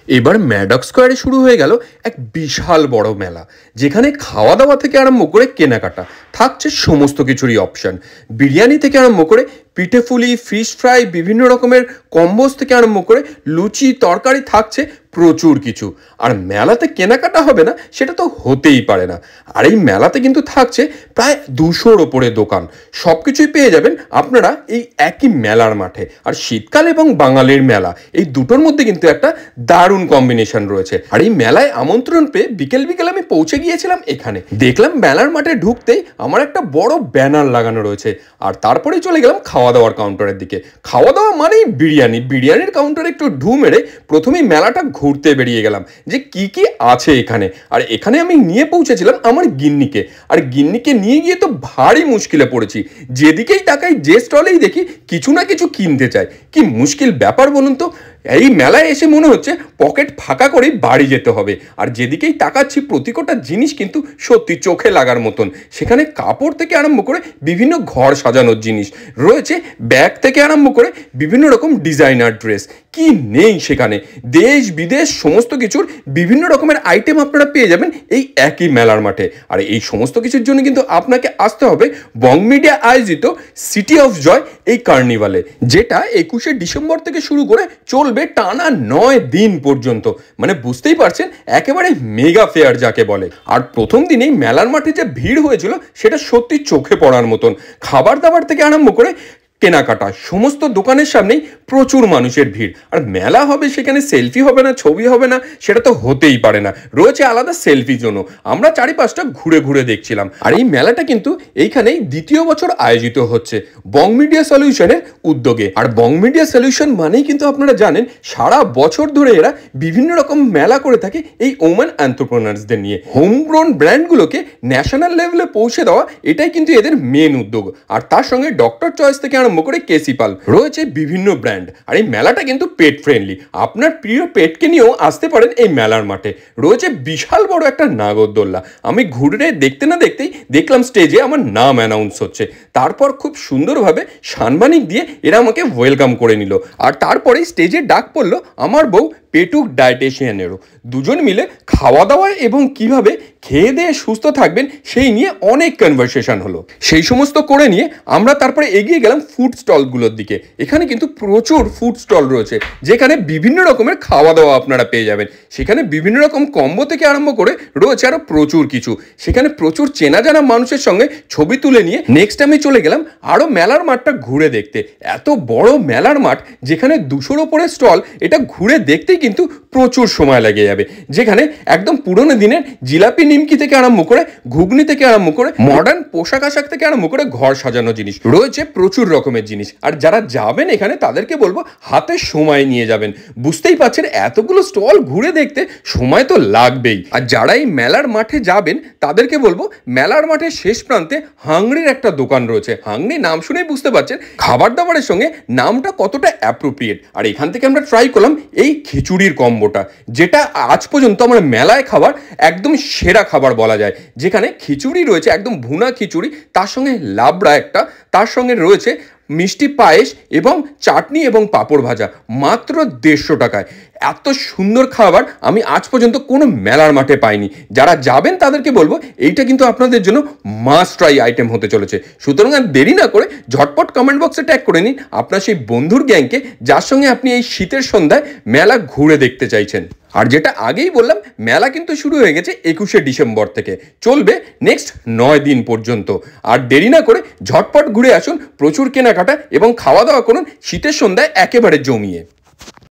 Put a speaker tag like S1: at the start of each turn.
S1: এবার ম্যাডক স্কোয়ারে শুরু হয়ে গেল এক বিশাল বড় মেলা, যেখানে খাওয়া দাওয়া থেকে আরম্ভ করে কেনাকাটা থাকছে সমস্ত কিছুরই অপশন। বিরিয়ানি থেকে আরম্ভ করে পিঠেফুলি, ফিশ ফ্রাই, বিভিন্ন রকমের কম্বোস থেকে আরম্ভ করে লুচি তরকারি থাকছে প্রচুর কিছু। আর মেলাতে কেনাকাটা হবে না সেটা তো হতেই পারে না। আর এই মেলাতে কিন্তু থাকছে প্রায় 200-র ওপরে দোকান। সব কিছুই পেয়ে যাবেন আপনারা এই একই মেলার মাঠে। আর শীতকাল এবং বাঙালির মেলা, এই দুটোর মধ্যে কিন্তু একটা দারুণ কম্বিনেশন রয়েছে। আর এই মেলায় আমন্ত্রণ পেয়ে বিকেল বিকেল আমি পৌঁছে গিয়েছিলাম এখানে। দেখলাম মেলার মাঠে ঢুকতেই আমার একটা বড় ব্যানার লাগানো রয়েছে। আর তারপরেই চলে গেলাম খাওয়া দাওয়ার কাউন্টারের দিকে। খাওয়া দাওয়া মানেই বিরিয়ানির কাউন্টারে একটু ঢু মেরে প্রথমেই মেলাটা ঘুরতে বেরিয়ে গেলাম যে কি কি আছে এখানে। আর এখানে আমি নিয়ে পৌঁছেছিলাম আমার গিন্নিকে। আর গিন্নিকে নিয়ে গিয়ে তো ভারী মুশকিলে পড়েছি। যেদিকেই তাকাই, যে স্টলেই দেখি কিছু না কিছু কিনতে চাই। কি মুশকিল ব্যাপার বলুন তো। এই মেলায় এসে মনে হচ্ছে পকেট ফাঁকা করেই বাড়ি যেতে হবে। আর যেদিকেই তাকাচ্ছি প্রতিটা জিনিস কিন্তু সত্যি চোখে লাগার মতন। সেখানে কাপড় থেকে আরম্ভ করে বিভিন্ন ঘর সাজানোর জিনিস রয়েছে, ব্যাগ থেকে আরম্ভ করে বিভিন্ন রকম ডিজাইনার ড্রেস, কি নেই সেখানে। দেশ বিদেশ সমস্ত কিছুর বিভিন্ন রকমের আইটেম আপনারা পেয়ে যাবেন এই একই মেলার মাঠে। আর এই সমস্ত কিছুর জন্য কিন্তু আপনাকে আসতে হবে বং মিডিয়া আয়োজিত সিটি অফ জয় এই কার্নিভালে, যেটা 21শে ডিসেম্বর থেকে শুরু করে চলবে টানা 9 দিন পর্যন্ত। মানে বুঝতেই পারছেন, একেবারে মেগা ফেয়ার যাকে বলে। আর প্রথম দিনেই মেলার মাঠে যে ভিড় হয়েছিল সেটা সত্যি চোখে পড়ার মতন। খাবার দাবার থেকে আরম্ভ করে কেনাকাটা সমস্ত দোকানের সামনেই প্রচুর মানুষের ভিড়। আর মেলা হবে, সেখানে সেলফি হবে না, ছবি হবে না, সেটা তো হতেই পারে না। রয়েছে আলাদা সেলফি জোনও। আমরা চারিপাশটা ঘুরে ঘুরে দেখছিলাম। আর এই মেলাটা কিন্তু এইখানেই 2য় বছর আয়োজিত হচ্ছে বং মিডিয়া সলিউশনের উদ্যোগে। আর বং মিডিয়া সলিউশন মানেই কিন্তু আপনারা জানেন সারা বছর ধরে এরা বিভিন্ন রকম মেলা করে থাকে এই ওমেন এন্টারপ্রেনার্সদের নিয়ে। হোমগ্রোন ব্র্যান্ডগুলোকে ন্যাশনাল লেভেলে পৌঁছে দেওয়া, এটাই কিন্তু এদের মেন উদ্যোগ। আর তার সঙ্গে ডক্টর চয়েস থেকে আরম্ভ করে কেসিপাল রয়েছে বিভিন্ন ব্র্যান্ড। আর এই মেলাটা কিন্তু পেট ফ্রেন্ডলি। আপনার প্রিয় পেটকে নিয়েও আসতে পারেন এই মেলার মাঠে। রয়েছে বিশাল বড় একটা নাগরদোল্লা। আমি ঘুরে দেখতে না দেখতেই দেখলাম স্টেজে আমার নাম অ্যানাউন্স হচ্ছে। তারপর খুব সুন্দরভাবে সানবানিক দিয়ে এরা আমাকে ওয়েলকাম করে নিল। আর তারপরেই স্টেজে ডাক পড়লো আমার বউ পেটুক ডায়েটিশিয়ানেরও। দুজন মিলে খাওয়া দাওয়া এবং কিভাবে খেয়ে দিয়ে সুস্থ থাকবেন সেই নিয়ে অনেক কনভারসেশন হলো। সেই সমস্ত করে নিয়ে আমরা তারপরে এগিয়ে গেলাম ফুড স্টলগুলোর দিকে। এখানে কিন্তু প্রচুর ফুড স্টল রয়েছে, যেখানে বিভিন্ন রকমের খাওয়া দাওয়া আপনারা পেয়ে যাবেন। সেখানে বিভিন্ন রকম কম্বো থেকে আরম্ভ করে রয়েছে আরও প্রচুর কিছু। সেখানে প্রচুর চেনা জানা মানুষের সঙ্গে ছবি তুলে নিয়ে নেক্সট আমি চলে গেলাম আরও মেলার মাঠটা ঘুরে দেখতে। এত বড় মেলার মাঠ, যেখানে 200-র ওপরে স্টল, এটা ঘুরে দেখতেই কিন্তু প্রচুর সময় লেগে যাবে। যেখানে একদম পুরোনো দিনের জিলাপি নিমকি থেকে আরম্ভ করে ঘুগনি থেকে আরম্ভ করে মডার্ন পোশাক আশাক থেকে আরম্ভ করে ঘর সাজানো জিনিস রয়েছে, প্রচুর রকমের জিনিস। আর যারা যাবেন এখানে তাদেরকে বলবো হাতে সময় নিয়ে যাবেন। বুঝতেই পারছেন এতগুলো স্টল ঘুরে দেখতে সময় তো লাগবেই। আর যারা এই মেলার মাঠে যাবেন তাদেরকে বলবো মেলার মাঠের শেষ প্রান্তে হাংরির একটা দোকান রয়েছে। হাংরি নাম শুনেই বুঝতে পারছেন খাবার দাবারের সঙ্গে নামটা কতটা অ্যাপ্রোপ্রিয়েট। আর এখান থেকে আমরা ট্রাই করলাম এই খিচুড়ির কম্বোটা, যেটা আজ পর্যন্ত আমার মেলায় খাবার একদম সেরা খাবার বলা যায়। যেখানে খিচুড়ি রয়েছে একদম ভুনা খিচুড়ি, তার সঙ্গে লাবড়া একটা, তার সঙ্গে রয়েছে মিষ্টি পায়েস এবং চাটনি এবং পাঁপড় ভাজা, মাত্র 150 টাকায়। এত সুন্দর খাবার আমি আজ পর্যন্ত কোনো মেলার মাঠে পাইনি। যারা যাবেন তাদেরকে বলবো এইটা কিন্তু আপনাদের জন্য মাস্ট ট্রাই আইটেম হতে চলেছে। সুতরাং আর দেরি না করে ঝটপট কমেন্ট বক্সে ট্যাগ করে নিন আপনার সেই বন্ধুর গ্যাংকে, যার সঙ্গে আপনি এই শীতের সন্ধ্যায় মেলা ঘুরে দেখতে চাইছেন। আর যেটা আগেই বললাম, মেলা কিন্তু শুরু হয়ে গেছে 21শে ডিসেম্বর থেকে, চলবে নেক্সট 9 দিন পর্যন্ত। আর দেরি না করে ঝটপট ঘুরে আসুন, প্রচুর কেনাকাটা এবং খাওয়া দাওয়া করুন শীতের সন্ধ্যায় একেবারে জমিয়ে।